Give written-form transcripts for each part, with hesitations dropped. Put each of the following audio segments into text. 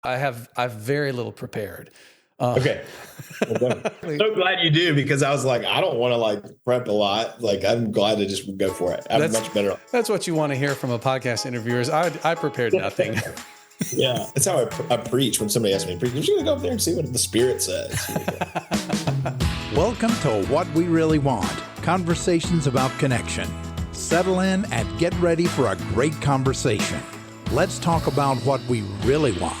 I've very little prepared. Okay. Well, so glad you do, because I was like, I don't want to prep a lot. I'm glad to just go for it. I'm much better. That's what you want to hear from a podcast interviewer. I prepared nothing. Yeah. That's how I preach when somebody asks me to preach. I'm just going to go up there and see what the Spirit says. Welcome to What We Really Want, conversations about connection. Settle in and get ready for a great conversation. Let's talk about what we really want.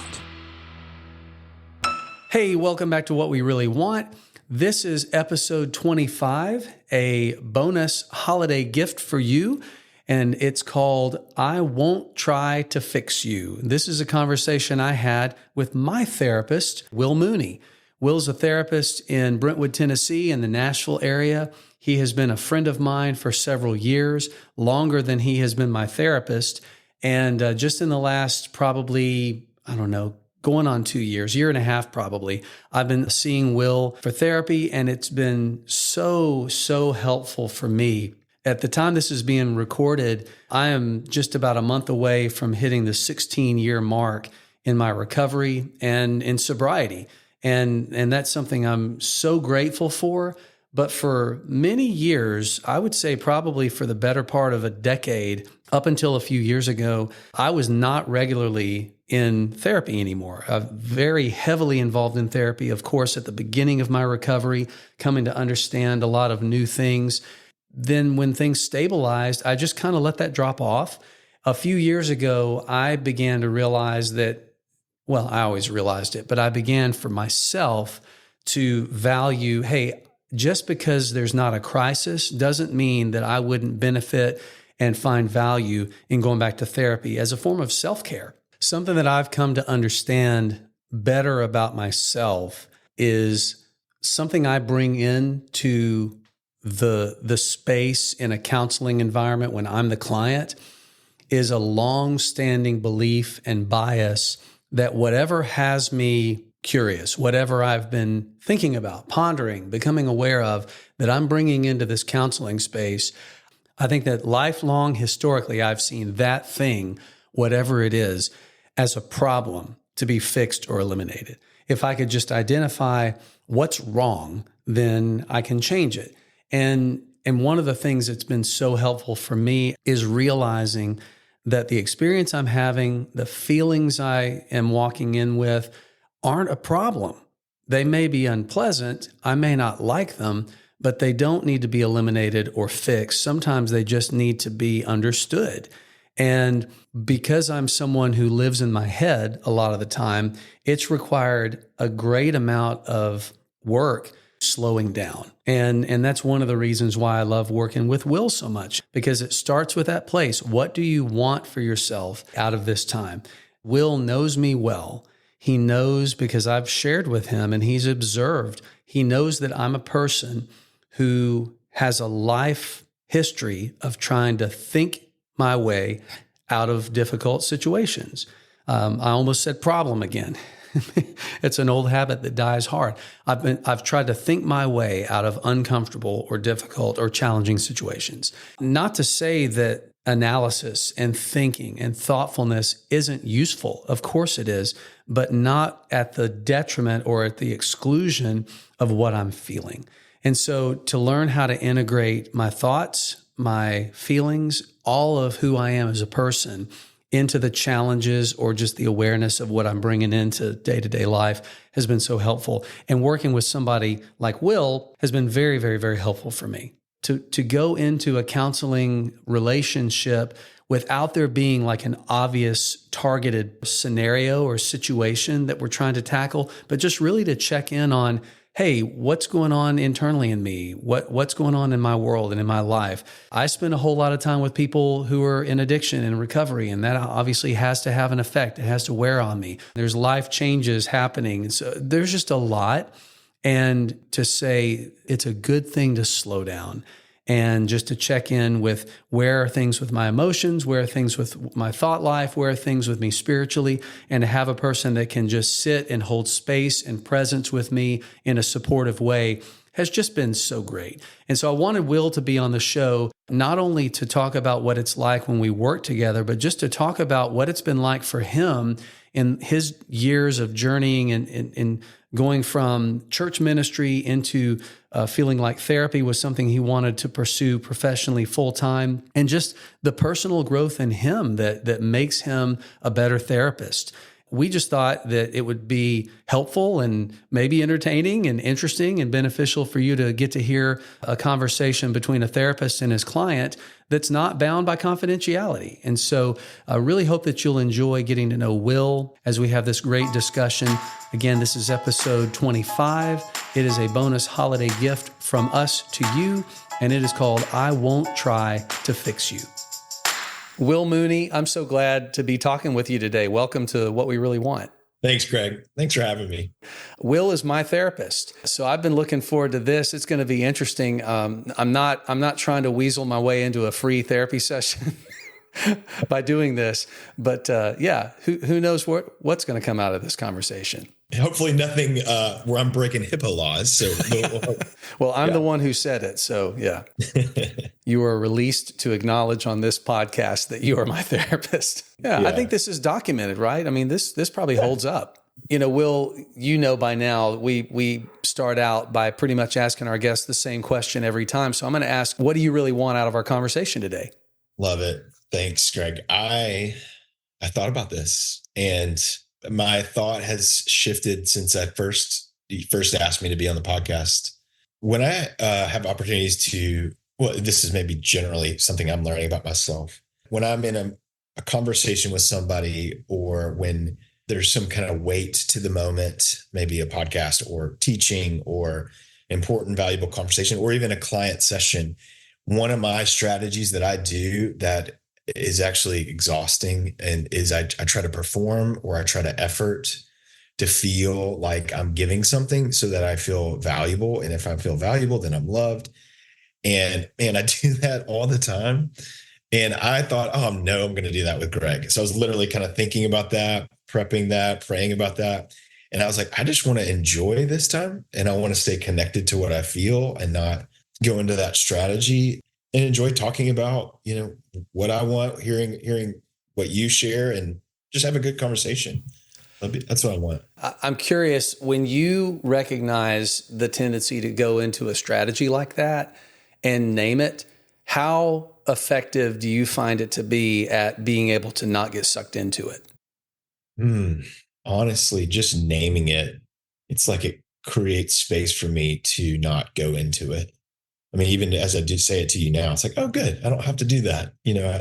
Hey, welcome back to What We Really Want. This is episode 25, a bonus holiday gift for you, and it's called I Won't Try to Fix You. This is a conversation I had with my therapist, Will Mooney. Will's a therapist in Brentwood, Tennessee, in the Nashville area. He has been a friend of mine for several years, longer than he has been my therapist, and just in the last probably, going on 2 years, year and a half probably, I've been seeing Will for therapy, and it's been so helpful for me. At the time this is being recorded, I am just about a month away from hitting the 16-year mark in my recovery and in sobriety. And that's something I'm so grateful for. But for many years, I would say probably for the better part of a decade, up until a few years ago, I was not regularly in therapy anymore. I'm very heavily involved in therapy, of course, at the beginning of my recovery, coming to understand a lot of new things. Then when things stabilized, I just kind of let that drop off. A few years ago, I began to realize that, well, I always realized it, but I began for myself to value, hey, just because there's not a crisis doesn't mean that I wouldn't benefit and find value in going back to therapy as a form of self-care. Something that I've come to understand better about myself is something I bring into the space in a counseling environment when I'm the client is a long-standing belief and bias that whatever has me curious, whatever I've been thinking about, pondering, becoming aware of, that I'm bringing into this counseling space, I think that lifelong, historically, I've seen that thing, whatever it is, as a problem to be fixed or eliminated. If I could just identify what's wrong, then I can change it. And one of the things that's been so helpful for me is realizing that the experience I'm having, the feelings I am walking in with, aren't a problem. They may be unpleasant. I may not like them, but they don't need to be eliminated or fixed. Sometimes they just need to be understood. And because I'm someone who lives in my head a lot of the time, it's required a great amount of work slowing down. And that's one of the reasons why I love working with Will so much, because it starts with that place. What do you want for yourself out of this time? Will knows me well. He knows because I've shared with him and he's observed. He knows that I'm a person who has a life history of trying to think my way out of difficult situations. I almost said problem again. It's an old habit that dies hard. I've tried to think my way out of uncomfortable or difficult or challenging situations. Not to say that analysis and thinking and thoughtfulness isn't useful. Of course it is, but not at the detriment or at the exclusion of what I'm feeling. And so to learn how to integrate my thoughts, my feelings, all of who I am as a person into the challenges or just the awareness of what I'm bringing into day-to-day life has been so helpful. And working with somebody like Will has been very, very, very helpful for me. To go into a counseling relationship without there being like an obvious targeted scenario or situation that we're trying to tackle, but just really to check in on, hey, what's going on internally in me? What's going on in my world and in my life? I spend a whole lot of time with people who are in addiction and recovery, and that obviously has to have an effect. It has to wear on me. There's life changes happening. So there's just a lot. And to say it's a good thing to slow down and just to check in with where are things with my emotions, where are things with my thought life, where are things with me spiritually, and to have a person that can just sit and hold space and presence with me in a supportive way has just been so great. And so I wanted Will to be on the show, not only to talk about what it's like when we work together, but just to talk about what it's been like for him in his years of journeying and going from church ministry into feeling like therapy was something he wanted to pursue professionally full time, and just the personal growth in him that makes him a better therapist. We just thought that it would be helpful and maybe entertaining and interesting and beneficial for you to get to hear a conversation between a therapist and his client that's not bound by confidentiality. And so I really hope that you'll enjoy getting to know Will as we have this great discussion. Again, this is episode 25. It is a bonus holiday gift from us to you, and it is called I Won't Try to Fix You. Will Mooney, I'm so glad to be talking with you today. Welcome to What We Really Want. Thanks, Craig. Thanks for having me. Will is my therapist, so I've been looking forward to this. It's going to be interesting. I'm not trying to weasel my way into a free therapy session by doing this, but who knows what's going to come out of this conversation? Hopefully nothing where I'm breaking HIPAA laws. So, well, I'm the one who said it. So yeah, you are released to acknowledge on this podcast that you are my therapist. Yeah. I think this is documented, right? I mean, this probably holds up. Will, by now, we start out by pretty much asking our guests the same question every time. So I'm going to ask, what do you really want out of our conversation today? Love it. Thanks, Greg. I thought about this, and my thought has shifted since you first asked me to be on the podcast. When I have opportunities this is maybe generally something I'm learning about myself. When I'm in a conversation with somebody, or when there's some kind of weight to the moment, maybe a podcast or teaching or important, valuable conversation, or even a client session, one of my strategies that I do that is actually exhausting and is I try to perform, or I try to effort to feel like I'm giving something so that I feel valuable. And if I feel valuable, then I'm loved. And I do that all the time. And I thought, no, I'm going to do that with Greg. So I was literally kind of thinking about that, prepping that, praying about that. And I was like, I just want to enjoy this time, and I want to stay connected to what I feel and not go into that strategy, and enjoy talking about, what I want, hearing what you share, and just have a good conversation. That's what I want. I'm curious, when you recognize the tendency to go into a strategy like that and name it, how effective do you find it to be at being able to not get sucked into it? Honestly, just naming it, it's like it creates space for me to not go into it. I mean, even as I do say it to you now, it's like, oh, good. I don't have to do that.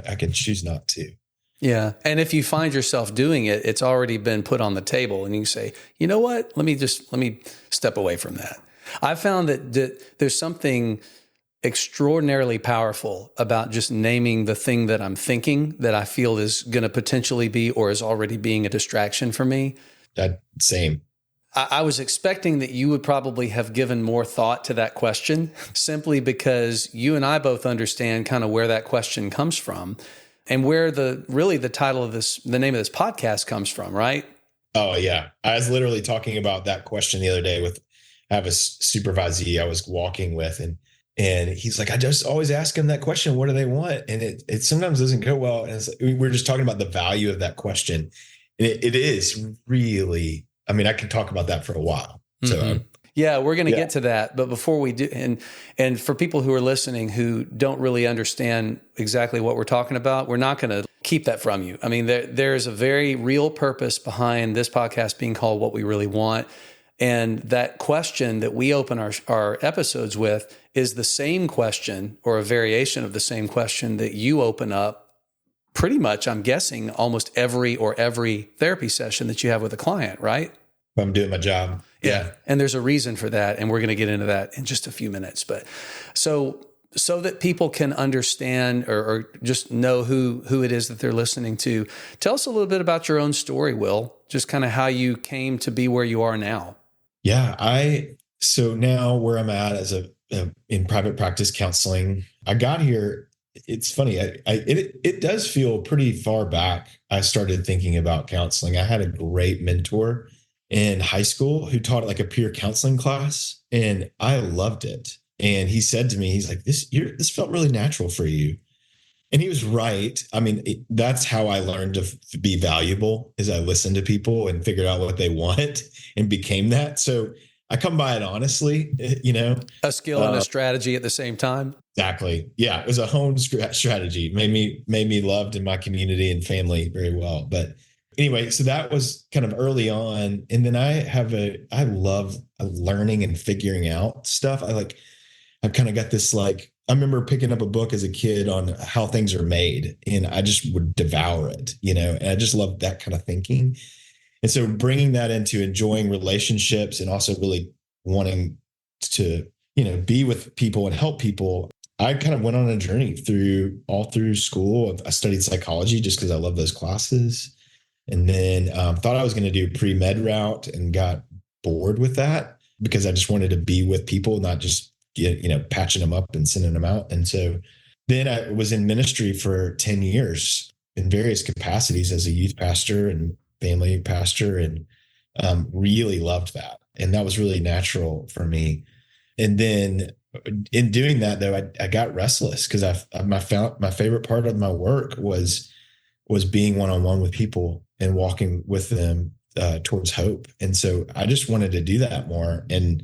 I can choose not to. Yeah. And if you find yourself doing it, it's already been put on the table, and you say, you know what, let me step away from that. I found that there's something extraordinarily powerful about just naming the thing that I'm thinking that I feel is going to potentially be, or is already being, a distraction for me. That same. I was expecting that you would probably have given more thought to that question, simply because you and I both understand kind of where that question comes from, and where the title of the name of this podcast comes from, right? Oh yeah. I was literally talking about that question the other day I have a supervisee I was walking with, and he's like, I just always ask him that question. What do they want? And it sometimes doesn't go well. And we're just talking about the value of that question. And it is really, I could talk about that for a while. So we're going to get to that. But before we do, and for people who are listening who don't really understand exactly what we're talking about, we're not going to keep that from you. I mean, there's a very real purpose behind this podcast being called What We Really Want. And that question that we open our episodes with is the same question, or a variation of the same question, that you open up pretty much, I'm guessing, almost every therapy session that you have with a client, right? I'm doing my job. Yeah. And there's a reason for that. And we're going to get into that in just a few minutes. But so that people can understand or just know who it is that they're listening to, tell us a little bit about your own story, Will, just kind of how you came to be where you are now. Yeah. So now where I'm at as in private practice counseling, I got here. It's funny. It does feel pretty far back. I started thinking about counseling. I had a great mentor in high school who taught like a peer counseling class, and I loved it. And he said to me, he's like, this felt really natural for you. And he was right. I mean, that's how I learned to be valuable, is I listened to people and figured out what they want and became that. So I come by it honestly, A skill and a strategy at the same time. Exactly. Yeah. It was a honed strategy. Made me loved in my community and family very well. But anyway, so that was kind of early on. And then I love learning and figuring out stuff. I've kind of got this, like, I remember picking up a book as a kid on how things are made, and I just would devour it, and I just love that kind of thinking. And so bringing that into enjoying relationships and also really wanting to, be with people and help people, I kind of went on a journey all through school. I studied psychology just because I love those classes. And then thought I was going to do pre-med route and got bored with that because I just wanted to be with people, not just patching them up and sending them out. And so then I was in ministry for 10 years in various capacities as a youth pastor and family pastor, and really loved that. And that was really natural for me. And then in doing that, though, I got restless because my favorite part of my work was being one-on-one with people and walking with them towards hope. And so I just wanted to do that more, and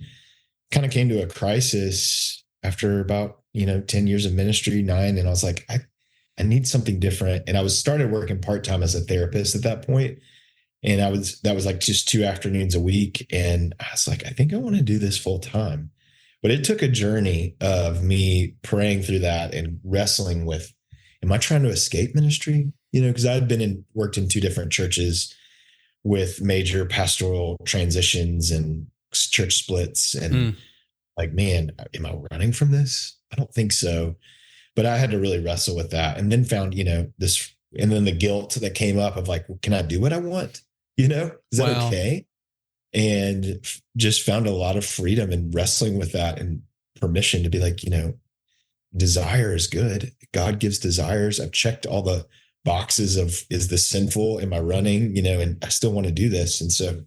kind of came to a crisis after about 10 years of ministry, 9, and I was like, I need something different. And I started working part-time as a therapist at that point, and that was like just 2 afternoons a week, and I was like, I think I want to do this full time. But it took a journey of me praying through that and wrestling with, am I trying to escape ministry? Because I had worked in 2 different churches with major pastoral transitions and church splits, and like, man, am I running from this? I don't think so. But I had to really wrestle with that, and then found, this, and then the guilt that came up of like, can I do what I want? Is that okay? And just found a lot of freedom in wrestling with that and permission to be like, desire is good. God gives desires. I've checked all the boxes of, is this sinful? Am I running? And I still want to do this. And so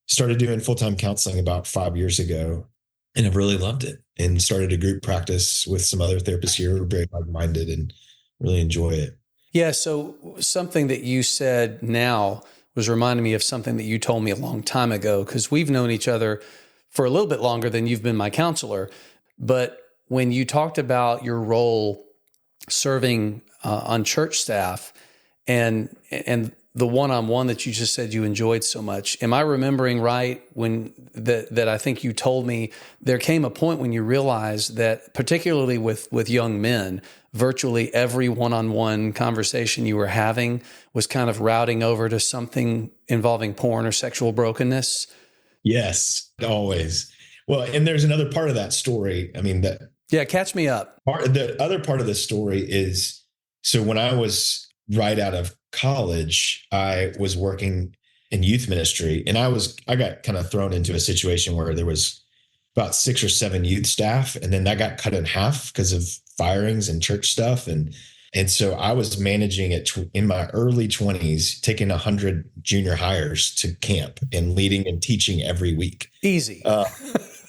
started doing full-time counseling about 5 years ago, and I've really loved it, and started a group practice with some other therapists here who are very like-minded and really enjoy it. Yeah. So something that you said now was reminding me of something that you told me a long time ago, because we've known each other for a little bit longer than you've been my counselor. But when you talked about your role serving on church staff and the one-on-one that you just said you enjoyed so much, am I remembering right when that I think you told me there came a point when you realized that, particularly with young men, virtually every one-on-one conversation you were having was kind of routing over to something involving porn or sexual brokenness? Yes, always. Well, and there's another part of that story. I mean, yeah, catch me up. The other part of the story is, so when I was right out of college, I was working in youth ministry, and I got kind of thrown into a situation where there was about 6 or 7 youth staff, and then that got cut in half because of firings and church stuff. And so I was managing it in my early 20s, taking 100 junior hires to camp and leading and teaching every week. Easy.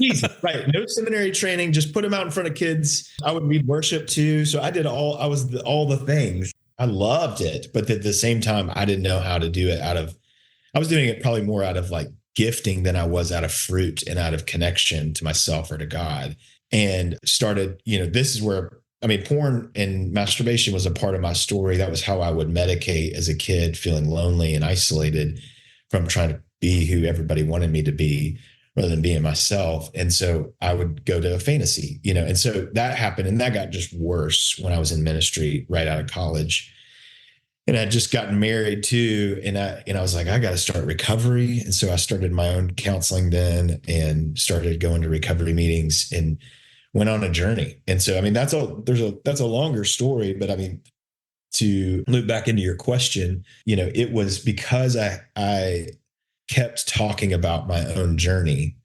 Easy, right? No seminary training, just put them out in front of kids. I would lead worship too. So I was all the things. I loved it, but at the same time, I didn't know how to do it I was doing it probably more out of like gifting than I was out of fruit and out of connection to myself or to God. And started, this is where, porn and masturbation was a part of my story. That was how I would medicate as a kid, feeling lonely and isolated from trying to be who everybody wanted me to be rather than being myself. And so I would go to a fantasy, and so that happened, and that got just worse when I was in ministry right out of college. And I'd just gotten married too. And I was like, I got to start recovery. And so I started my own counseling then and started going to recovery meetings and went on a journey. And so, that's a longer story, but to loop back into your question, it was because I kept talking about my own journey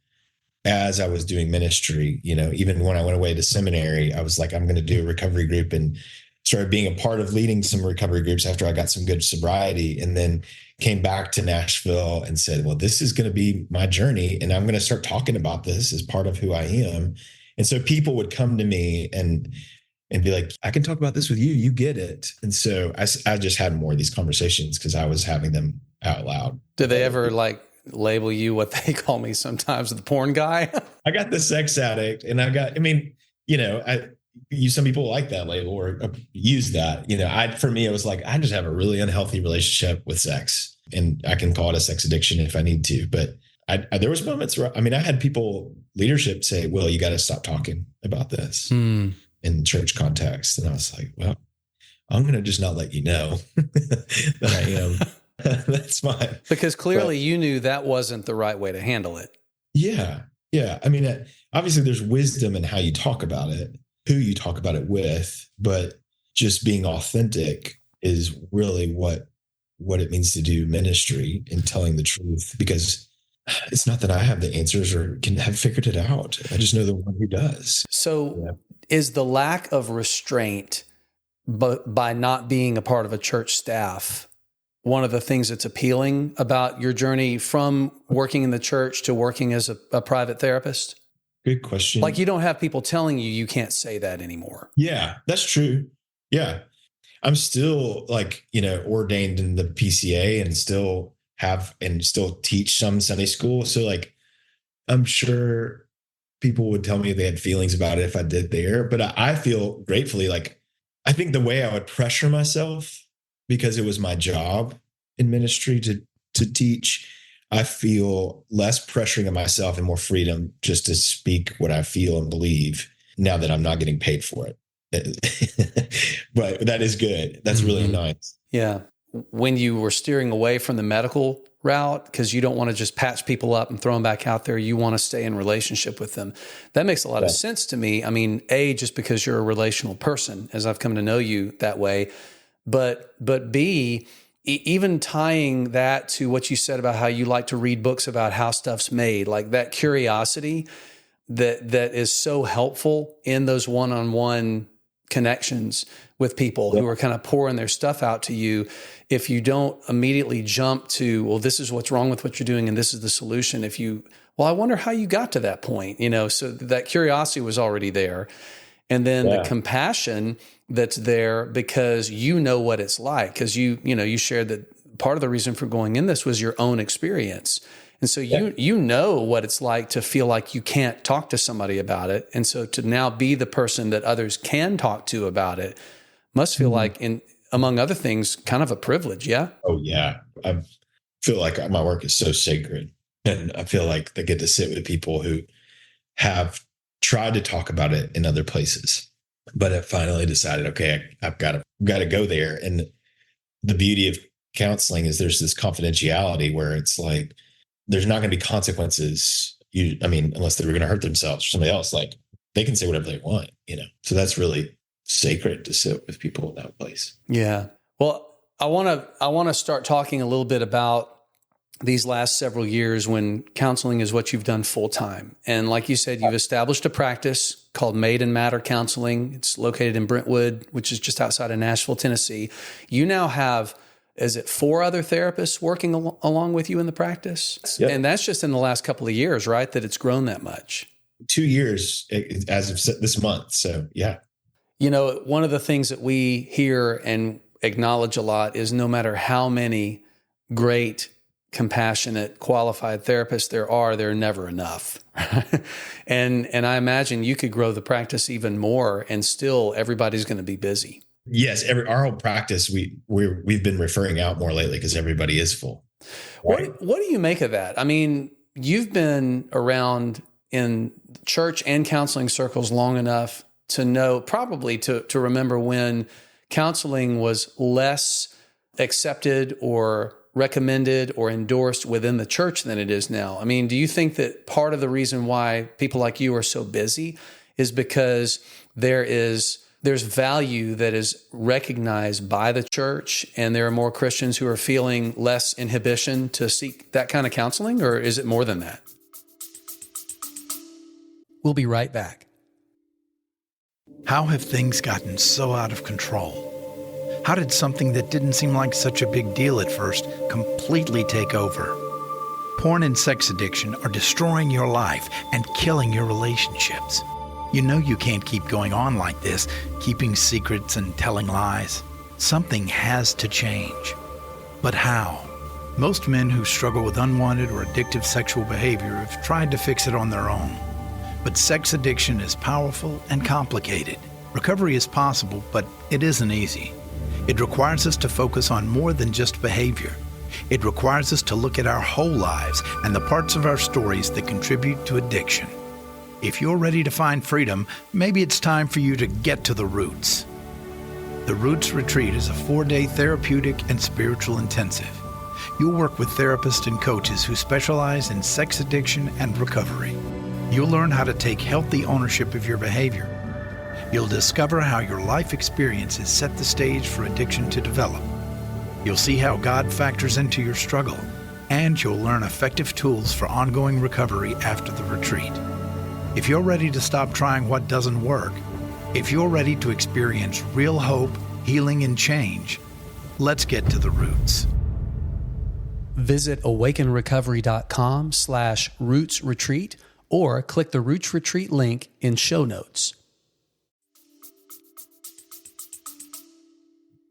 as I was doing ministry. Even when I went away to seminary, I was like, I'm going to do a recovery group, and started being a part of leading some recovery groups after I got some good sobriety, and then came back to Nashville and said, well, this is going to be my journey, and I'm going to start talking about this as part of who I am. And so people would come to me, and and be like, I can talk about this with you. You get it. And so I just had more of these conversations because I was having them out loud. Do they ever like label you what they call me sometimes, the porn guy? I got the sex addict, and some people like that label or use that. For me, it was like, I just have a really unhealthy relationship with sex, and I can call it a sex addiction if I need to. But there was moments where, I had leadership say, well, you got to stop talking about this in church context. And I was like, well, I'm going to just not let you know that I am. That's fine. Because clearly you knew that wasn't the right way to handle it. Yeah. Yeah. Obviously there's wisdom in how you talk about it, who you talk about it with, but just being authentic is really what it means to do ministry and telling the truth, because it's not that I have the answers or can have figured it out. I just know the one who does. So is the lack of restraint by not being a part of a church staff one of the things that's appealing about your journey from working in the church to working as a private therapist? Good question. Like, you don't have people telling you can't say that anymore. Yeah, that's true. Yeah. I'm still ordained in the PCA and still teach some Sunday school. So I'm sure people would tell me they had feelings about it if I did there, but I feel gratefully, I think the way I would pressure myself, because it was my job in ministry to teach, I feel less pressuring of myself and more freedom just to speak what I feel and believe now that I'm not getting paid for it. But that is good. That's really nice. Yeah. When you were steering away from the medical route, because you don't want to just patch people up and throw them back out there, you want to stay in relationship with them. That makes a lot of sense to me. A, just because you're a relational person, as I've come to know you that way, but B, even tying that to what you said about how you like to read books about how stuff's made, like that curiosity that is so helpful in those one-on-one connections with people who are kind of pouring their stuff out to you. If you don't immediately jump to, well, this is what's wrong with what you're doing and this is the solution. I wonder how you got to that point, so that curiosity was already there. And then the compassion that's there because you know what it's like, because you shared that part of the reason for going in this was your own experience. And so you know what it's like to feel like you can't talk to somebody about it. And so to now be the person that others can talk to about it must feel like, among other things, kind of a privilege. Yeah. Oh yeah. I feel like my work is so sacred, and I feel like I get to sit with people who have tried to talk about it in other places, but have finally decided, okay, I've got to go there. And the beauty of counseling is there's this confidentiality where it's like, there's not going to be consequences. Unless they were going to hurt themselves or somebody else, they can say whatever they want, So that's really sacred to sit with people in that place. Yeah. Well, I want to start talking a little bit about these last several years when counseling is what you've done full time. And like you said, you've established a practice called Made and Matter Counseling. It's located in Brentwood, which is just outside of Nashville, Tennessee. You now have, is it 4 other therapists working along with you in the practice? Yep. And that's just in the last couple of years, right? That it's grown that much. 2 years as of this month. So yeah. One of the things that we hear and acknowledge a lot is no matter how many great, compassionate, qualified therapists there are never enough. and I imagine you could grow the practice even more and still everybody's going to be busy. Yes. Our whole practice, we've been referring out more lately because everybody is full. Right? What do you make of that? You've been around in church and counseling circles long enough to know, probably to remember when counseling was less accepted or recommended or endorsed within the church than it is now. Do you think that part of the reason why people like you are so busy is because there's value that is recognized by the church and there are more Christians who are feeling less inhibition to seek that kind of counseling, or is it more than that? We'll be right back. How have things gotten so out of control? How did something that didn't seem like such a big deal at first completely take over? Porn and sex addiction are destroying your life and killing your relationships. You know you can't keep going on like this, keeping secrets and telling lies. Something has to change. But how? Most men who struggle with unwanted or addictive sexual behavior have tried to fix it on their own. But sex addiction is powerful and complicated. Recovery is possible, but it isn't easy. It requires us to focus on more than just behavior. It requires us to look at our whole lives and the parts of our stories that contribute to addiction. If you're ready to find freedom, maybe it's time for you to get to the roots. The Roots Retreat is a 4-day therapeutic and spiritual intensive. You'll work with therapists and coaches who specialize in sex addiction and recovery. You'll learn how to take healthy ownership of your behavior. You'll discover how your life experiences set the stage for addiction to develop. You'll see how God factors into your struggle, and you'll learn effective tools for ongoing recovery after the retreat. If you're ready to stop trying what doesn't work, if you're ready to experience real hope, healing, and change, let's get to the roots. Visit awakenrecovery.com/Roots Retreat or click the Roots Retreat link in show notes.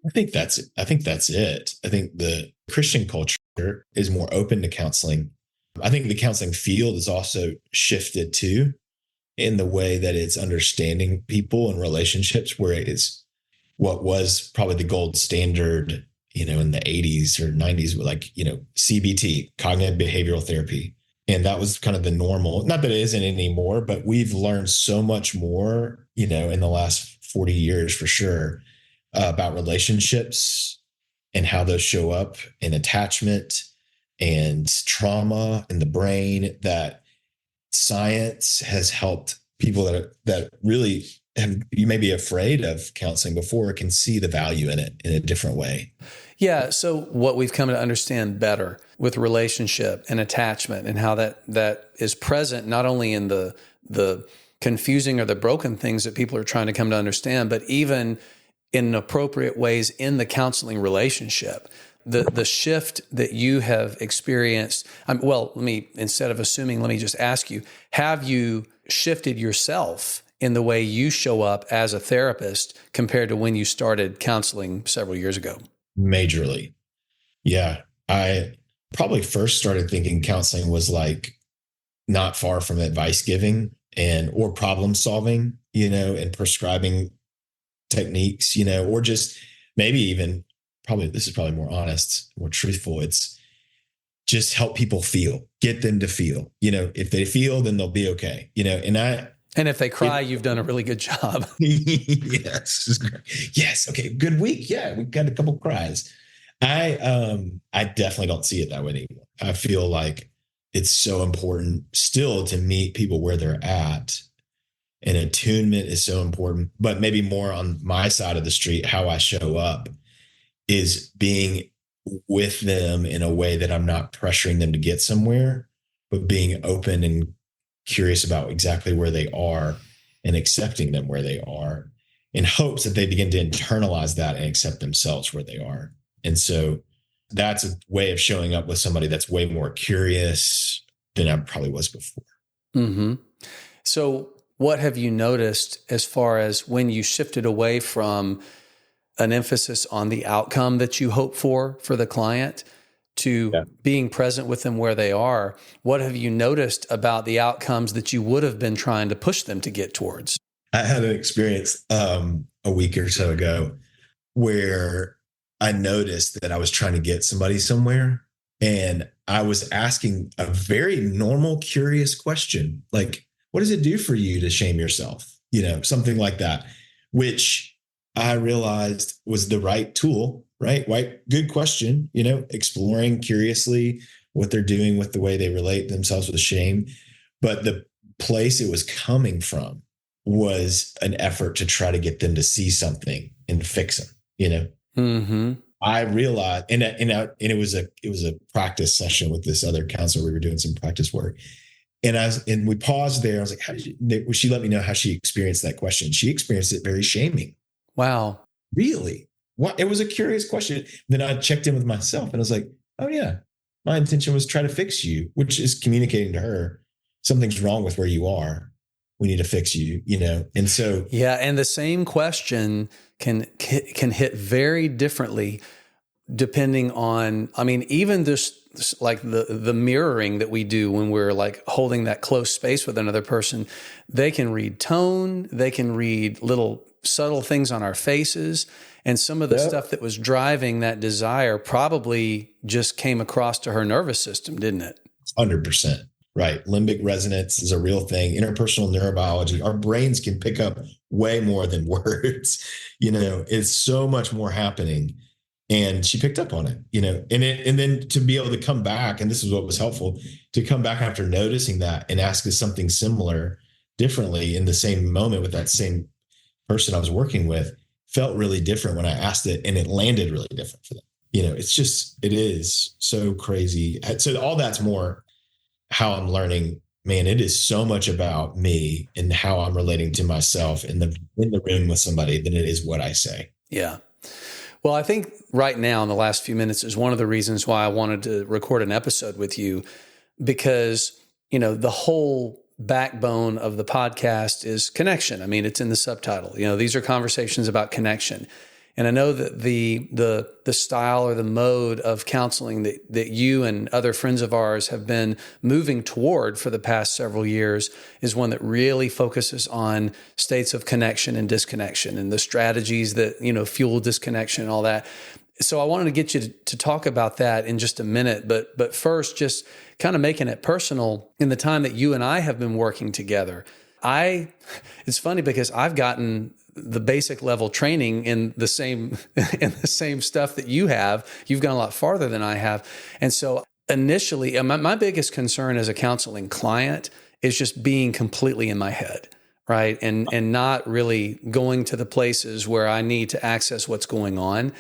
I think that's it. I think the Christian culture is more open to counseling. I think the counseling field has also shifted too, in the way that it's understanding people and relationships, where it is what was probably the gold standard, in the 80s or 90s, with CBT, cognitive behavioral therapy. And that was kind of the normal, not that it isn't anymore, but we've learned so much more, in the last 40 years for sure, about relationships and how those show up in attachment and trauma in the brain, that science has helped people that really you may be afraid of counseling before can see the value in it in a different way. Yeah. So what we've come to understand better with relationship and attachment, and how that is present not only in the confusing or the broken things that people are trying to come to understand, but even in appropriate ways in the counseling relationship. The shift that you have experienced, instead of assuming, let me just ask you, have you shifted yourself in the way you show up as a therapist compared to when you started counseling several years ago? Majorly. Yeah. I probably first started thinking counseling was not far from advice giving or problem solving, and prescribing techniques, or just maybe even this is probably more honest, more truthful. It's just help people get them to feel, if they feel, then they'll be okay, and if they cry, you've done a really good job. Yes. Yes. Okay. Good week. Yeah. We've got a couple cries. I definitely don't see it that way anymore. I feel like it's so important still to meet people where they're at, and attunement is so important, but maybe more on my side of the street, how I show up is being with them in a way that I'm not pressuring them to get somewhere, but being open and curious about exactly where they are and accepting them where they are, in hopes that they begin to internalize that and accept themselves where they are. And so that's a way of showing up with somebody that's way more curious than I probably was before. Mm-hmm. So what have you noticed as far as when you shifted away from an emphasis on the outcome that you hope for the client to being present with them where they are? What have you noticed about the outcomes that you would have been trying to push them to get towards? I had an experience a week or so ago where I noticed that I was trying to get somebody somewhere, and I was asking a very normal, curious question, like, what does it do for you to shame yourself? Something like that, which I realized was the right tool, right? Good question, exploring curiously what they're doing with the way they relate themselves with shame. But the place it was coming from was an effort to try to get them to see something and fix them, Mm-hmm. I realized, and it was a practice session with this other counselor. We were doing some practice work, and we paused there. I was like, she let me know how she experienced that question. She experienced it very shaming. Wow. Really? What? It was a curious question. Then I checked in with myself, and I was like, oh yeah, my intention was to try to fix you, which is communicating to her something's wrong with where you are. we need to fix you, And so, yeah. And the same question can hit very differently depending on, I mean, even this, like the mirroring that we do when we're like holding that close space with another person, they can read tone, they can read little subtle things on our faces. And some of the stuff that was driving that desire probably just came across to her nervous system, didn't it? 100%. Right. Limbic resonance is a real thing. Interpersonal neurobiology. Our brains can pick up way more than words. It's so much more happening. And she picked up on it, and then to be able to come back, and this is what was helpful, to come back after noticing that and ask us something similar differently in the same moment with that same person I was working with, felt really different when I asked it, and it landed really different for them. It is so crazy. So all that's more how I'm learning, man, it is so much about me and how I'm relating to myself in the room with somebody than it is what I say. Yeah. Well, I think right now in the last few minutes is one of the reasons why I wanted to record an episode with you, because, the whole backbone of the podcast is connection. I mean, it's in the subtitle. These are conversations about connection. And I know that the style or the mode of counseling that you and other friends of ours have been moving toward for the past several years is one that really focuses on states of connection and disconnection and the strategies that, fuel disconnection and all that. So I wanted to get you to talk about that in just a minute. But first, just kind of making it personal, in the time that you and I have been working together, it's funny because I've gotten the basic level training in the same stuff that you have. You've gone a lot farther than I have. And so initially, my biggest concern as a counseling client is just being completely in my head, right? And not really going to the places where I need to access what's going on.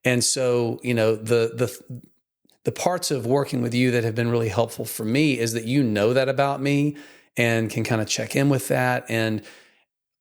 And so, the parts of working with you that have been really helpful for me is that that about me and can kind of check in with that. And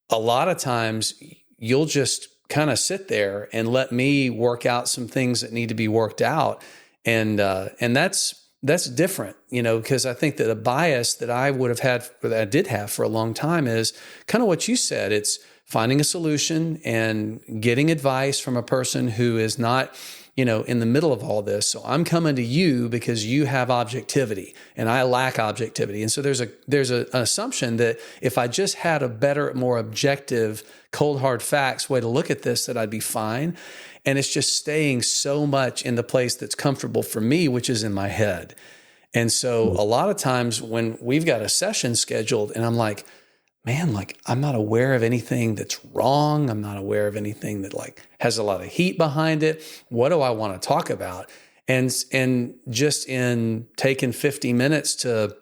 a lot of times you'll just kind of sit there and let me work out some things that need to be worked out. And that's different, because I think that a bias that I would have had, or that I did have for a long time, is kind of what you said. It's finding a solution and getting advice from a person who is not, in the middle of all this. So I'm coming to you because you have objectivity and I lack objectivity. And so there's an assumption that if I just had a better, more objective, cold, hard facts way to look at this, that I'd be fine. And it's just staying so much in the place that's comfortable for me, which is in my head. And so a lot of times when we've got a session scheduled and I'm like, man, like I'm not aware of anything that's wrong. I'm not aware of anything that like has a lot of heat behind it. What do I want to talk about? And just in taking 50 minutes to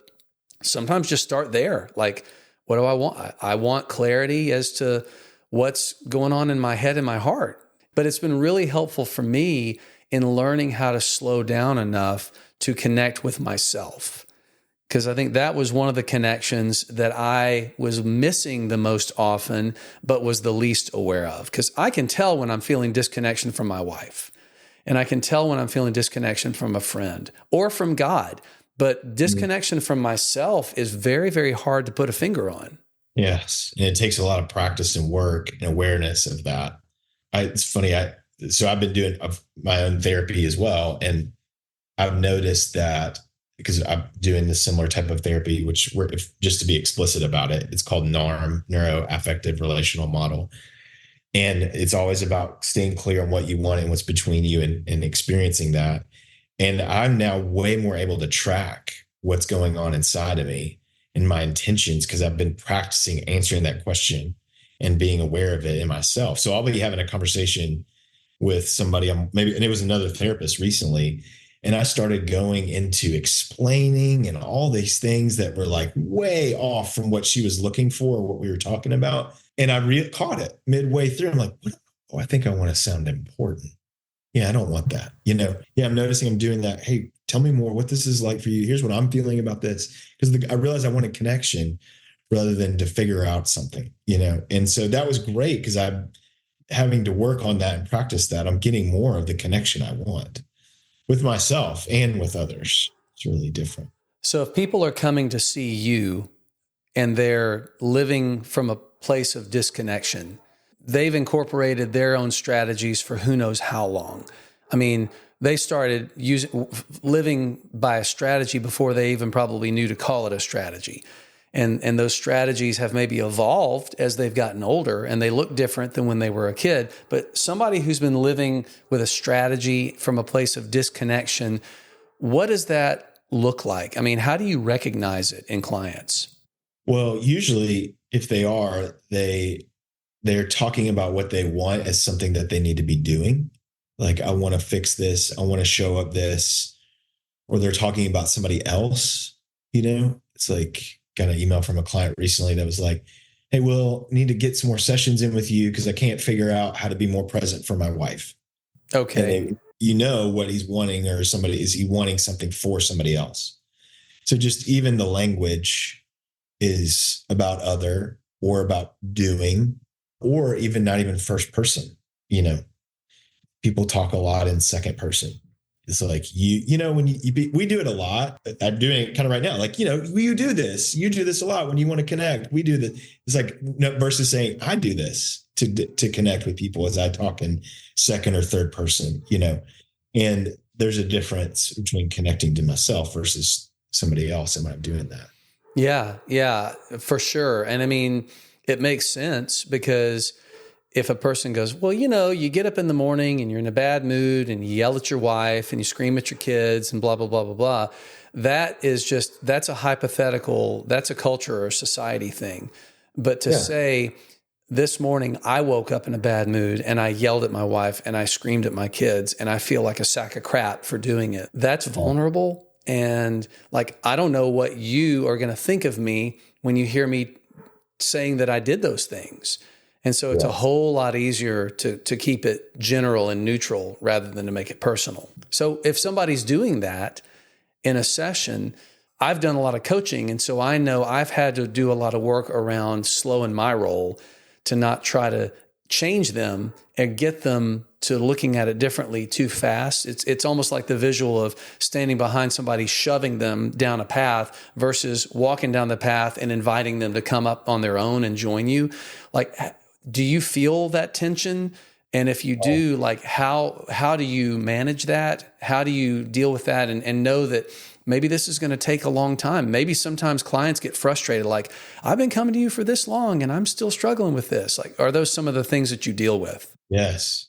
sometimes just start there. Like, what do I want? I want clarity as to what's going on in my head and my heart. But it's been really helpful for me in learning how to slow down enough to connect with myself. Because I think that was one of the connections that I was missing the most often, but was the least aware of. Because I can tell when I'm feeling disconnection from my wife, and I can tell when I'm feeling disconnection from a friend or from God. But disconnection from myself is very, very hard to put a finger on. Yes. And it takes a lot of practice and work and awareness of that. It's funny. So I've been doing my own therapy as well. And I've noticed that, because I'm doing this similar type of therapy, which just to be explicit about it, it's called NARM, Neuro-Affective Relational Model. And it's always about staying clear on what you want and what's between you and experiencing that. And I'm now way more able to track what's going on inside of me and my intentions, because I've been practicing answering that question and being aware of it in myself. So I'll be having a conversation with somebody, and it was another therapist recently, and I started going into explaining and all these things that were like way off from what she was looking for, or what we were talking about. And I caught it midway through. I'm like, oh, I think I want to sound important. Yeah, I don't want that. I'm noticing I'm doing that. Hey, tell me more what this is like for you. Here's what I'm feeling about this. Because I realized I wanted connection rather than to figure out something, And so that was great, because I'm having to work on that and practice that. I'm getting more of the connection I want with myself and with others. It's really different. So if people are coming to see you and they're living from a place of disconnection. They've incorporated their own strategies for who knows how long. I mean, they started living by a strategy before they even probably knew to call it a strategy. And those strategies have maybe evolved as they've gotten older, and they look different than when they were a kid. But somebody who's been living with a strategy from a place of disconnection, what does that look like? I mean, how do you recognize it in clients? Well, usually if they are, they're talking about what they want as something that they need to be doing. Like, I want to fix this. I want to show up this. Or they're talking about somebody else, It's like, got an email from a client recently that was like, hey, Will, need to get some more sessions in with you because I can't figure out how to be more present for my wife. Okay. And what he's wanting, or is he wanting something for somebody else? So just even the language is about other, or about doing, or even not even first person. People talk a lot in second person. It's like, when we do it a lot. I'm doing it kind of right now. Like, you do this a lot when you want to connect. We do this. It's like, no, versus saying I do this to connect with people as I talk in second or third person, and there's a difference between connecting to myself versus somebody else. And I'm doing that. Yeah, for sure. And I mean, it makes sense because if a person goes, well, you get up in the morning and you're in a bad mood and you yell at your wife and you scream at your kids and blah, blah, blah, blah, blah. That's a hypothetical, that's a culture or society thing. But to say, this morning I woke up in a bad mood and I yelled at my wife and I screamed at my kids and I feel like a sack of crap for doing it. That's vulnerable. And like, I don't know what you are going to think of me when you hear me saying that I did those things. And so it's a whole lot easier to keep it general and neutral rather than to make it personal. So if somebody's doing that in a session, I've done a lot of coaching. And so I know I've had to do a lot of work around slowing my roll to not try to change them and get them to looking at it differently too fast. It's almost like the visual of standing behind somebody, shoving them down a path versus walking down the path and inviting them to come up on their own and join you. Like, do you feel that tension? And if you do, like, how do you manage that? How do you deal with that and know that maybe this is going to take a long time? Maybe sometimes clients get frustrated, like, I've been coming to you for this long and I'm still struggling with this. Like, are those some of the things that you deal with? Yes.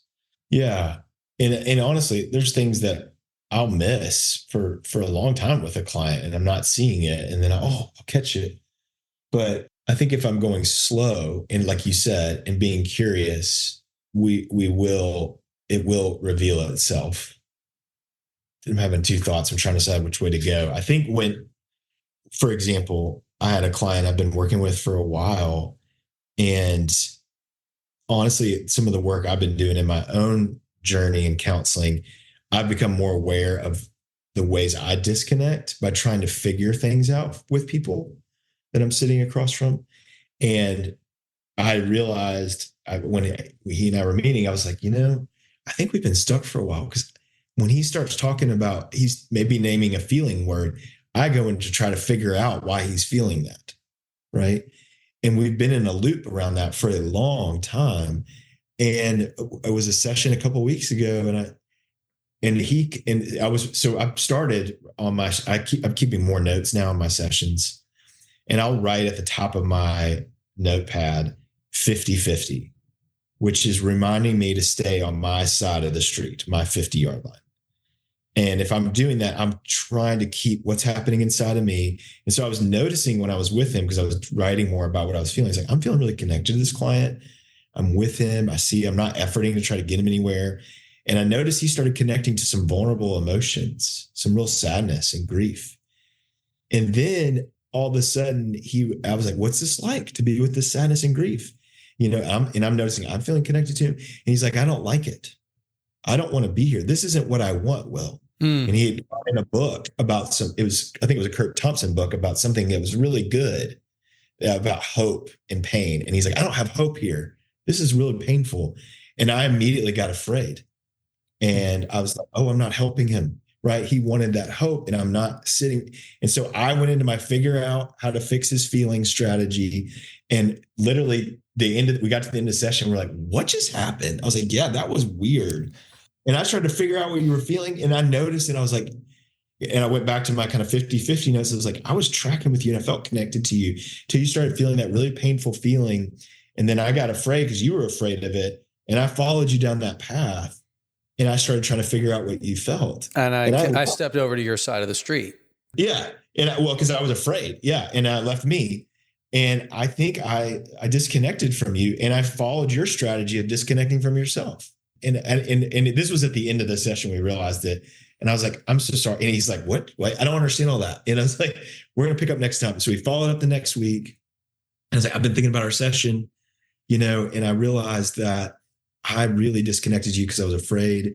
Yeah. And honestly, there's things that I'll miss for a long time with a client and I'm not seeing it. And then I'll catch it. But I think if I'm going slow and, like you said, and being curious, it will reveal itself. I'm having two thoughts. I'm trying to decide which way to go. I think for example, I had a client I've been working with for a while, and honestly, some of the work I've been doing in my own journey in counseling, I've become more aware of the ways I disconnect by trying to figure things out with people that I'm sitting across from. And I realized when he and I were meeting, I was like, I think we've been stuck for a while, because when he starts talking about, he's maybe naming a feeling word, I go in to try to figure out why he's feeling that. Right. And we've been in a loop around that for a long time. And it was a session a couple of weeks ago, I've started on I'm keeping more notes now on my sessions. And I'll write at the top of my notepad 50-50, which is reminding me to stay on my side of the street, my 50-yard line. And if I'm doing that, I'm trying to keep what's happening inside of me. And so I was noticing when I was with him, because I was writing more about what I was feeling. It's like, I'm feeling really connected to this client. I'm with him. I'm not efforting to try to get him anywhere. And I noticed he started connecting to some vulnerable emotions, some real sadness and grief. And then all of a sudden I was like, what's this like to be with this sadness and grief? I'm noticing I'm feeling connected to him. And he's like, I don't like it. I don't want to be here. This isn't what I want, Will. And he had brought in a book about I think it was a Kurt Thompson book about something that was really good about hope and pain. And he's like, I don't have hope here. This is really painful. And I immediately got afraid. And I was like, oh, I'm not helping him. right? He wanted that hope, and I'm not sitting. And so I went into my figure out how to fix his feelings strategy. And literally we got to the end of the session. We're like, what just happened? I was like, yeah, that was weird. And I started to figure out what you were feeling. And I noticed, and I was like, and I went back to my kind of 50-50 notes. I was like, I was tracking with you and I felt connected to you till you started feeling that really painful feeling. And then I got afraid because you were afraid of it. And I followed you down that path. And I started trying to figure out what you felt. And I stepped over to your side of the street. Yeah. And because I was afraid. Yeah. And I left me. And I think I disconnected from you, and I followed your strategy of disconnecting from yourself. And this was at the end of the session. We realized it. And I was like, I'm so sorry. And he's like, what? I don't understand all that. And I was like, we're going to pick up next time. So we followed up the next week. And I was like, I've been thinking about our session, and I realized that I really disconnected you because I was afraid.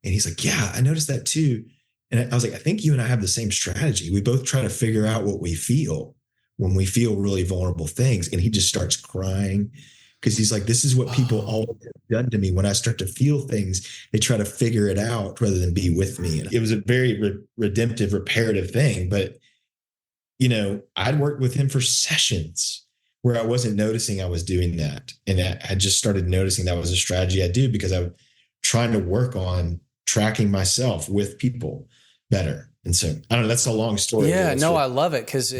And he's like, yeah, I noticed that too. And I was like, I think you and I have the same strategy. We both try to figure out what we feel when we feel really vulnerable things. And he just starts crying because he's like, this is what people always have done to me. When I start to feel things, they try to figure it out rather than be with me. And it was a very redemptive, reparative thing. But, I'd worked with him for sessions where I wasn't noticing I was doing that. And I just started noticing that was a strategy I do because I'm trying to work on tracking myself with people better. And so, I don't know, that's a long story. Yeah, no, I love it because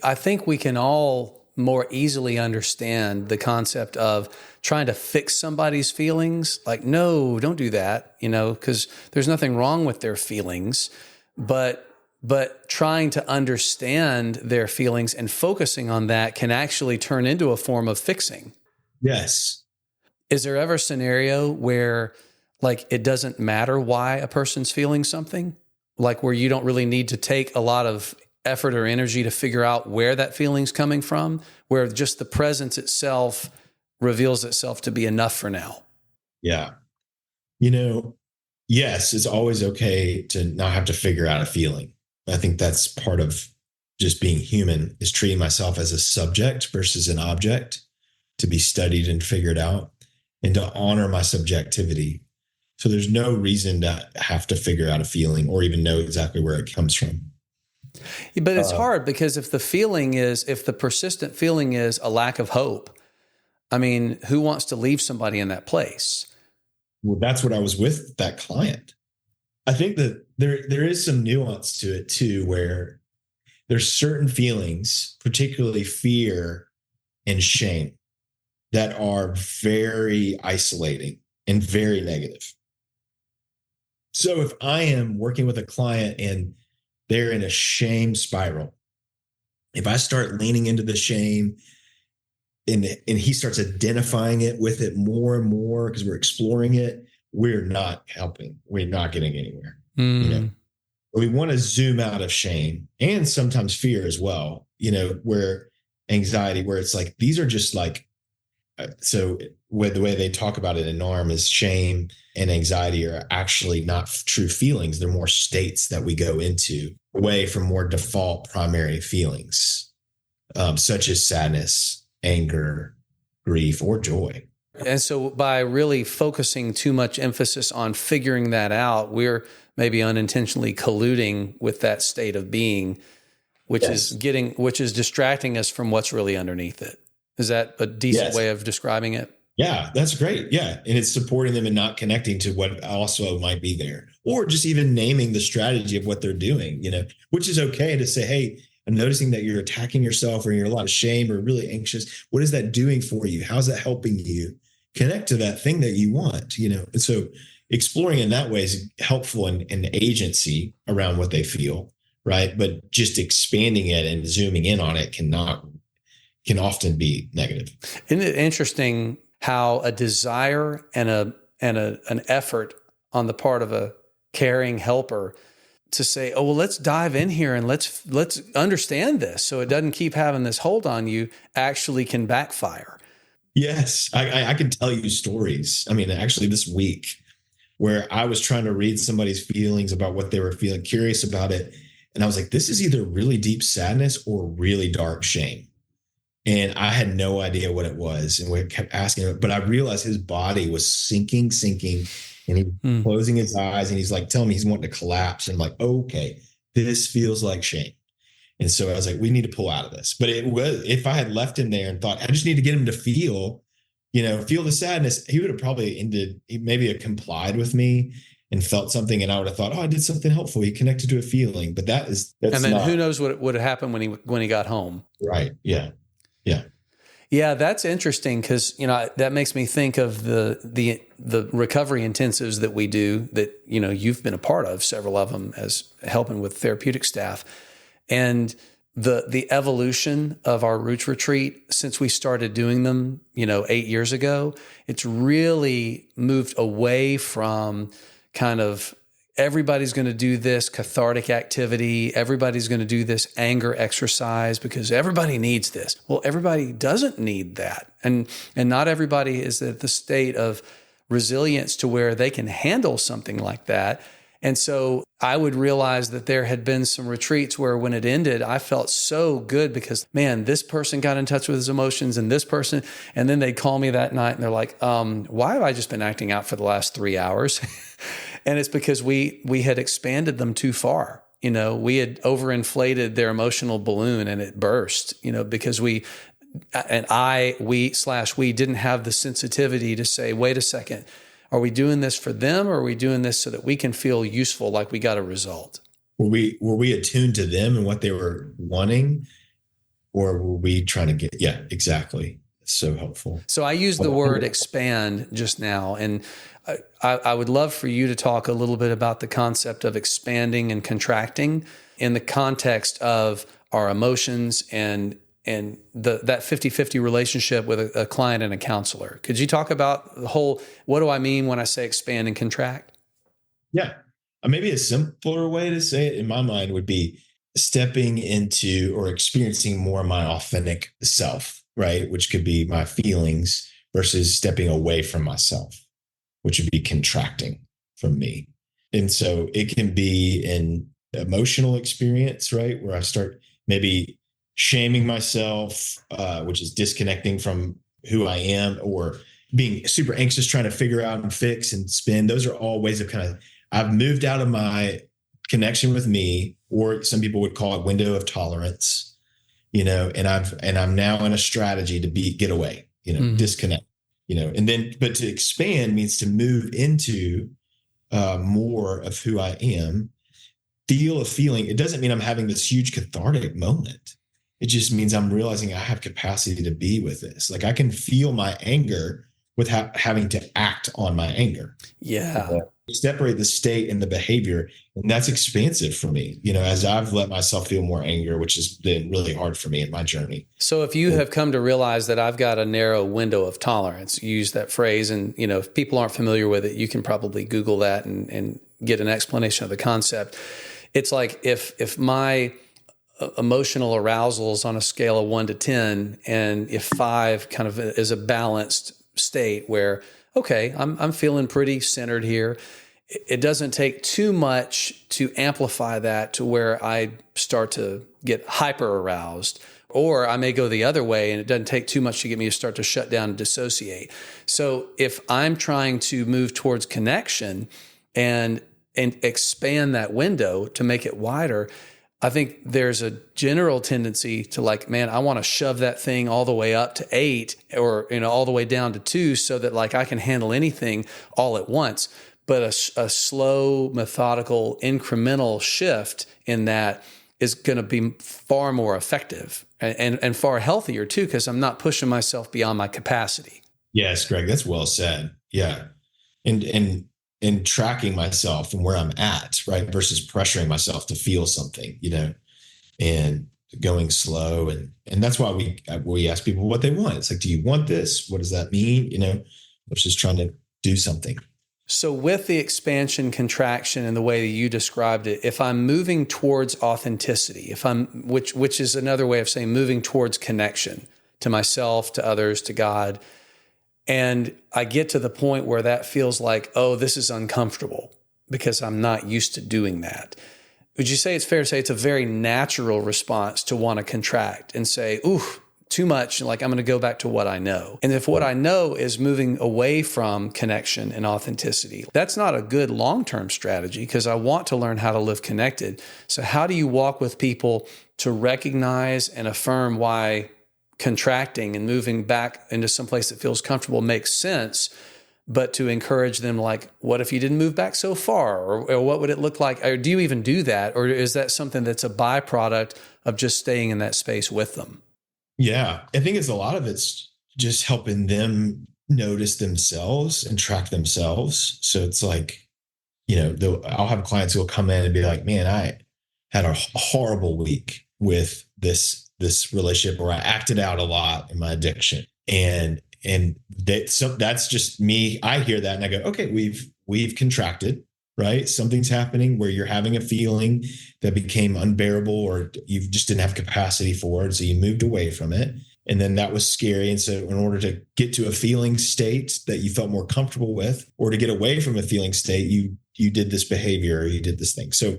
I think we can all more easily understand the concept of trying to fix somebody's feelings. Like, no, don't do that, because there's nothing wrong with their feelings, but trying to understand their feelings and focusing on that can actually turn into a form of fixing. Yes. Is there ever a scenario where it doesn't matter why a person's feeling something, where you don't really need to take a lot of effort or energy to figure out where that feeling's coming from, where just the presence itself reveals itself to be enough for now? Yeah. Yes, it's always okay to not have to figure out a feeling. I think that's part of just being human, is treating myself as a subject versus an object to be studied and figured out, and to honor my subjectivity. So there's no reason to have to figure out a feeling or even know exactly where it comes from. But it's hard because if the persistent feeling is a lack of hope, who wants to leave somebody in that place? Well, that's what I was with that client. I think that there is some nuance to it too, where there's certain feelings, particularly fear and shame, that are very isolating and very negative. So if I am working with a client and they're in a shame spiral, if I start leaning into the shame and he starts identifying it with it more and more because we're exploring it, we're not helping. We're not getting anywhere. We want to zoom out of shame and sometimes fear as well, where anxiety, where it's like, these are just so with the way they talk about it in NARM is shame and anxiety are actually not true feelings. They're more states that we go into away from more default primary feelings, such as sadness, anger, grief, or joy. And so by really focusing too much emphasis on figuring that out, we're maybe unintentionally colluding with that state of being, which is distracting us from what's really underneath it. Is that a decent way of describing it? Yeah, that's great. Yeah. And it's supporting them and not connecting to what also might be there, or just even naming the strategy of what they're doing, which is okay to say, hey, I'm noticing that you're attacking yourself or you're a lot of shame or really anxious. What is that doing for you? How's that helping you connect to that thing that you want, And so exploring in that way is helpful in agency around what they feel, right? But just expanding it and zooming in on it can often be negative. Isn't it interesting how a desire and an effort on the part of a caring helper to say, oh, well, let's dive in here and let's understand this so it doesn't keep having this hold on you, actually can backfire. Yes, I can tell you stories. Actually this week where I was trying to read somebody's feelings about what they were feeling, curious about it. And I was like, this is either really deep sadness or really dark shame. And I had no idea what it was. And we kept asking him, but I realized his body was sinking. and he's closing his eyes and he's like telling me he's wanting to collapse. And I'm like, okay, this feels like shame. And so I was like, we need to pull out of this. But it was, if I had left him there and thought, I just need to get him to feel the sadness, he would have probably maybe have complied with me and felt something. And I would have thought, oh, I did something helpful. He connected to a feeling, but that's and then who knows what would have happened when he got home. Right. Yeah. Yeah. Yeah. That's interesting. Cause that makes me think of the recovery intensives that we do that, you've been a part of several of them as helping with therapeutic staff. And the evolution of our Roots Retreat since we started doing them, 8 years ago, it's really moved away from kind of everybody's going to do this cathartic activity. Everybody's going to do this anger exercise because everybody needs this. Well, everybody doesn't need that. And not everybody is at the state of resilience to where they can handle something like that. And so I would realize that there had been some retreats where when it ended, I felt so good because, man, this person got in touch with his emotions and this person, and then they'd call me that night and they're like, why have I just been acting out for the last 3 hours? And it's because we had expanded them too far. We had overinflated their emotional balloon and it burst, because we didn't have the sensitivity to say, wait a second, are we doing this for them or are we doing this so that we can feel useful, like we got a result? Were we attuned to them and what they were wanting, or were we trying to get, yeah, exactly. It's so helpful. So I used the word expand just now, and I would love for you to talk a little bit about the concept of expanding and contracting in the context of our emotions and that 50-50 relationship with a client and a counselor. Could you talk about the whole, what do I mean when I say expand and contract? Yeah. Maybe a simpler way to say it in my mind would be stepping into or experiencing more of my authentic self, right? Which could be my feelings versus stepping away from myself, which would be contracting from me. And so it can be an emotional experience, right? Where I start maybe shaming myself, which is disconnecting from who I am, or being super anxious, trying to figure out and fix and spin. Those are all ways of I've moved out of my connection with me, or some people would call it window of tolerance, and I'm now in a strategy to get away, disconnect, but to expand means to move into more of who I am, feel a feeling. It doesn't mean I'm having this huge cathartic moment. It just means I'm realizing I have capacity to be with this. Like I can feel my anger without having to act on my anger. Yeah. Separate the state and the behavior. And that's expansive for me, as I've let myself feel more anger, which has been really hard for me in my journey. So if you have come to realize that I've got a narrow window of tolerance, you use that phrase, and, if people aren't familiar with it, you can probably Google that and get an explanation of the concept. It's like if my emotional arousals on a scale of 1 to 10, and if 5 kind of is a balanced state where, okay, I'm feeling pretty centered here. It doesn't take too much to amplify that to where I start to get hyper aroused, or I may go the other way and it doesn't take too much to get me to start to shut down and dissociate. So if I'm trying to move towards connection and expand that window to make it wider, I think there's a general tendency to I want to shove that thing all the way up to 8 or, all the way down to 2 so that I can handle anything all at once. But a slow, methodical, incremental shift in that is going to be far more effective and far healthier too, because I'm not pushing myself beyond my capacity. Yes, Greg, that's well said. Yeah. And tracking myself and where I'm at, right? Versus pressuring myself to feel something, and going slow. And that's why we ask people what they want. It's like, do you want this? What does that mean? Versus trying to do something. So with the expansion, contraction, and the way that you described it, if I'm moving towards authenticity, which is another way of saying moving towards connection to myself, to others, to God, and I get to the point where that feels like, oh, this is uncomfortable because I'm not used to doing that. Would you say it's fair to say it's a very natural response to want to contract and say, ooh, too much, like I'm going to go back to what I know. And if what I know is moving away from connection and authenticity, that's not a good long-term strategy because I want to learn how to live connected. So how do you walk with people to recognize and affirm why contracting and moving back into some place that feels comfortable makes sense, but to encourage them, like, what if you didn't move back so far? Or what would it look like? Or do you even do that? Or is that something that's a byproduct of just staying in that space with them? Yeah, I think it's a lot of it's just helping them notice themselves and track themselves. So it's like, I'll have clients who will come in and be like, man, I had a horrible week with this relationship where I acted out a lot in my addiction. And that's just me. I hear that and I go, okay, we've contracted, right? Something's happening where you're having a feeling that became unbearable or you just didn't have capacity for it. So you moved away from it. And then that was scary. And so in order to get to a feeling state that you felt more comfortable with, or to get away from a feeling state, you did this behavior or you did this thing. So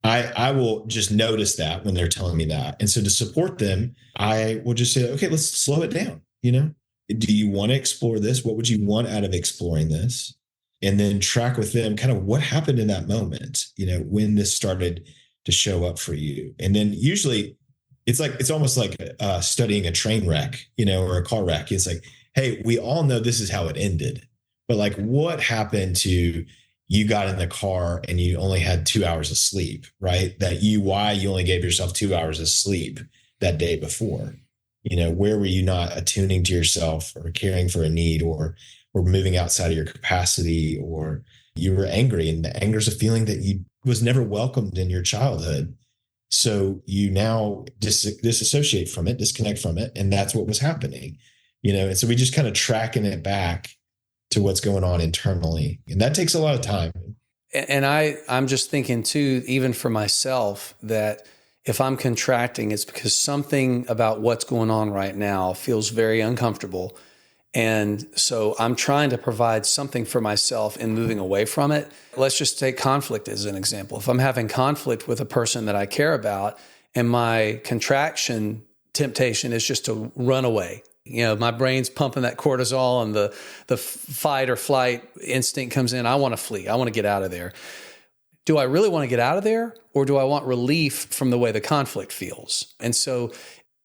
I will just notice that when they're telling me that. And so to support them, I will just say, okay, let's slow it down. Do you want to explore this? What would you want out of exploring this? And then track with them kind of what happened in that moment, when this started to show up for you. And then usually it's almost like studying a train wreck, or a car wreck. It's like, hey, we all know this is how it ended, but like what happened to you got in the car and you only had 2 hours of sleep, right? Why you only gave yourself 2 hours of sleep that day before, where were you not attuning to yourself or caring for a need or moving outside of your capacity, or you were angry, and the anger is a feeling that was never welcomed in your childhood. So you now disassociate from it, disconnect from it. And that's what was happening, and so we just kind of tracking it back to what's going on internally. And that takes a lot of time. And I'm just thinking too, even for myself, that if I'm contracting, it's because something about what's going on right now feels very uncomfortable. And so I'm trying to provide something for myself in moving away from it. Let's just take conflict as an example. If I'm having conflict with a person that I care about and my contraction temptation is just to run away, my brain's pumping that cortisol and the fight or flight instinct comes in. I want to flee. I want to get out of there. Do I really want to get out of there, or do I want relief from the way the conflict feels? And so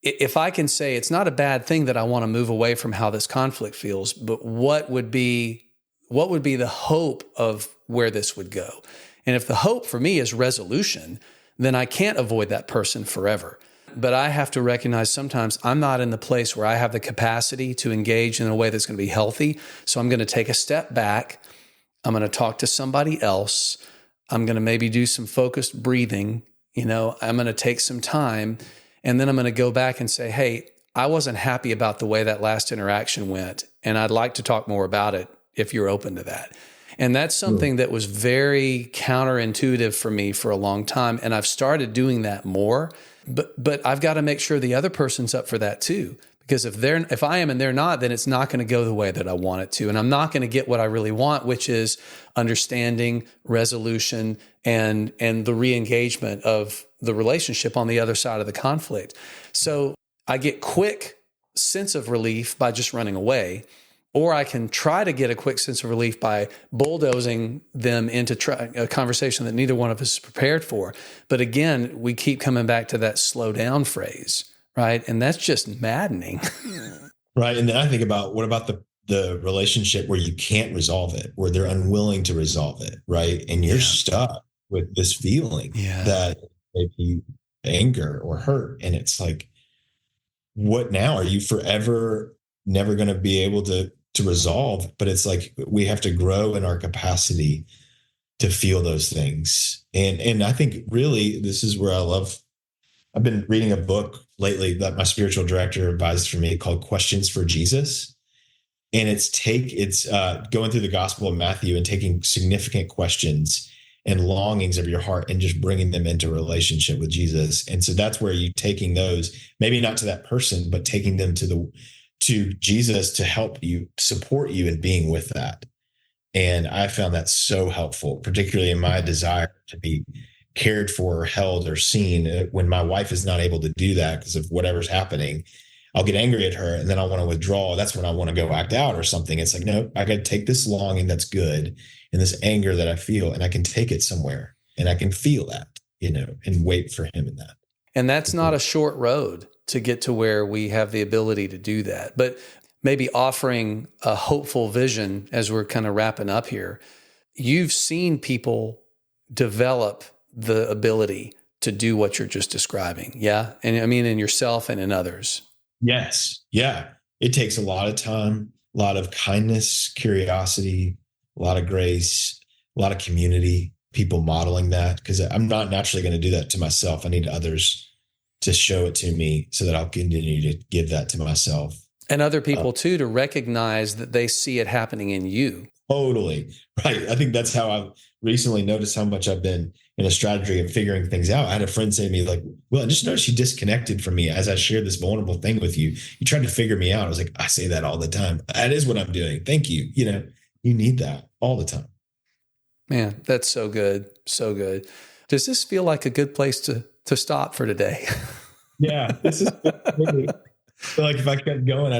if I can say it's not a bad thing that I want to move away from how this conflict feels, but what would be the hope of where this would go? And if the hope for me is resolution, then I can't avoid that person forever. But I have to recognize sometimes I'm not in the place where I have the capacity to engage in a way that's going to be healthy. So I'm going to take a step back. I'm going to talk to somebody else. I'm going to maybe do some focused breathing. I'm going to take some time. And then I'm going to go back and say, hey, I wasn't happy about the way that last interaction went, and I'd like to talk more about it if you're open to that. And that's something that was very counterintuitive for me for a long time. And I've started doing that more, but I've got to make sure the other person's up for that too. Because if I am and they're not, then it's not going to go the way that I want it to. And I'm not going to get what I really want, which is understanding, resolution, and the re-engagement of the relationship on the other side of the conflict. So I get quick sense of relief by just running away, or I can try to get a quick sense of relief by bulldozing them into a conversation that neither one of us is prepared for. But again, we keep coming back to that slow down phrase, right? And that's just maddening. Right. And then I think about, what about the relationship where you can't resolve it, where they're unwilling to resolve it, right? And you're stuck with this feeling that maybe anger or hurt. And it's like, what now? Are you forever never going to be able to resolve? But it's like, we have to grow in our capacity to feel those things. And I think really this is where I've been reading a book lately that my spiritual director advised for me called Questions for Jesus. And it's going through the Gospel of Matthew and taking significant questions and longings of your heart and just bringing them into a relationship with Jesus. And so that's where you taking those, maybe not to that person, but taking them to Jesus to help you, support you in being with that. And I found that so helpful, particularly in my desire to be cared for or held or seen when my wife is not able to do that because of whatever's happening. I'll get angry at her and then I want to withdraw. That's when I want to go act out or something. It's like, no, I got to take this longing that's good and this anger that I feel, and I can take it somewhere and I can feel that, and wait for him in that. And that's not a short road to get to where we have the ability to do that. But maybe offering a hopeful vision as we're kind of wrapping up here. You've seen people develop the ability to do what you're just describing. Yeah. And I mean, in yourself and in others. Yes. Yeah. It takes a lot of time, a lot of kindness, curiosity, a lot of grace, a lot of community, people modeling that, because I'm not naturally going to do that to myself. I need others to show it to me so that I'll continue to give that to myself. And other people too, to recognize that they see it happening in you. Totally. Right. I think that's how I've recently noticed how much I've been in a strategy of figuring things out. I had a friend say to me, like, well, I just noticed you disconnected from me as I shared this vulnerable thing with you. You tried to figure me out. I was like, I say that all the time. That is what I'm doing. Thank you. You need that all the time. Man, that's so good. So good. Does this feel like a good place to stop for today? Yeah, this is I feel like if I kept going,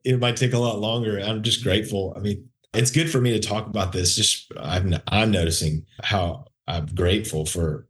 it might take a lot longer. I'm just grateful. I mean, it's good for me to talk about this. Just I'm noticing how I'm grateful for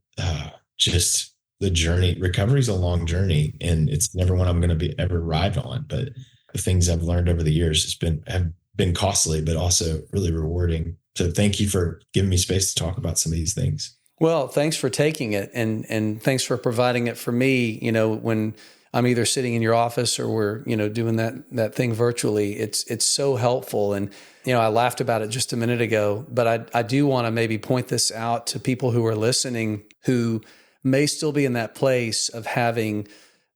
just the journey. Recovery is a long journey, and it's never one I'm going to be ever arrived on. But the things I've learned over the years have been costly, but also really rewarding. So thank you for giving me space to talk about some of these things. Well, thanks for taking it, and thanks for providing it for me. When I'm either sitting in your office or we're, doing that thing virtually, it's so helpful. And, I laughed about it just a minute ago, but I do want to maybe point this out to people who are listening who may still be in that place of having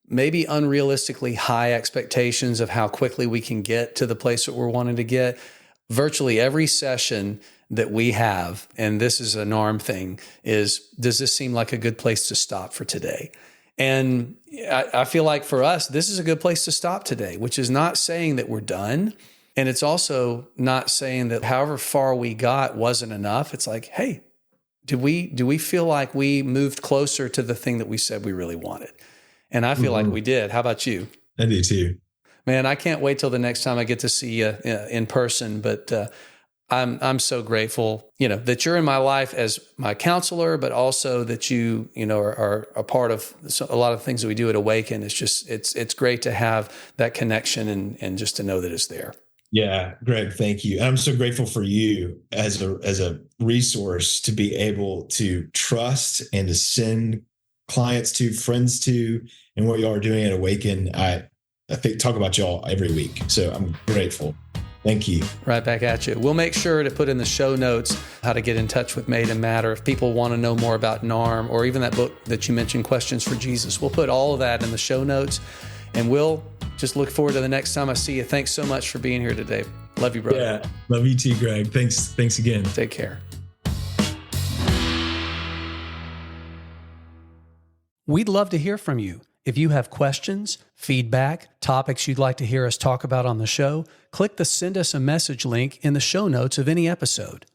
maybe unrealistically high expectations of how quickly we can get to the place that we're wanting to get. Virtually every session that we have, and this is a NARM thing, is, does this seem like a good place to stop for today? And I feel like for us, this is a good place to stop today, which is not saying that we're done. And it's also not saying that however far we got wasn't enough. It's like, hey, do we feel like we moved closer to the thing that we said we really wanted? And I feel like we did. How about you? I do too. Man, I can't wait till the next time I get to see you in person. But I'm so grateful, that you're in my life as my counselor, but also that you are a part of a lot of things that we do at Awaken. It's just, it's great to have that connection and just to know that it's there. Yeah, Greg, thank you. I'm so grateful for you as a resource to be able to trust and to send clients to, friends to, and what y'all are doing at Awaken. I think talk about y'all every week. So I'm grateful. Thank you. Right back at you. We'll make sure to put in the show notes how to get in touch with Made and Matter. If people want to know more about NARM or even that book that you mentioned, Questions for Jesus, we'll put all of that in the show notes. And we'll just look forward to the next time I see you. Thanks so much for being here today. Love you, brother. Yeah, love you too, Greg. Thanks again. Take care. We'd love to hear from you. If you have questions, feedback, topics you'd like to hear us talk about on the show, click the Send Us a Message link in the show notes of any episode.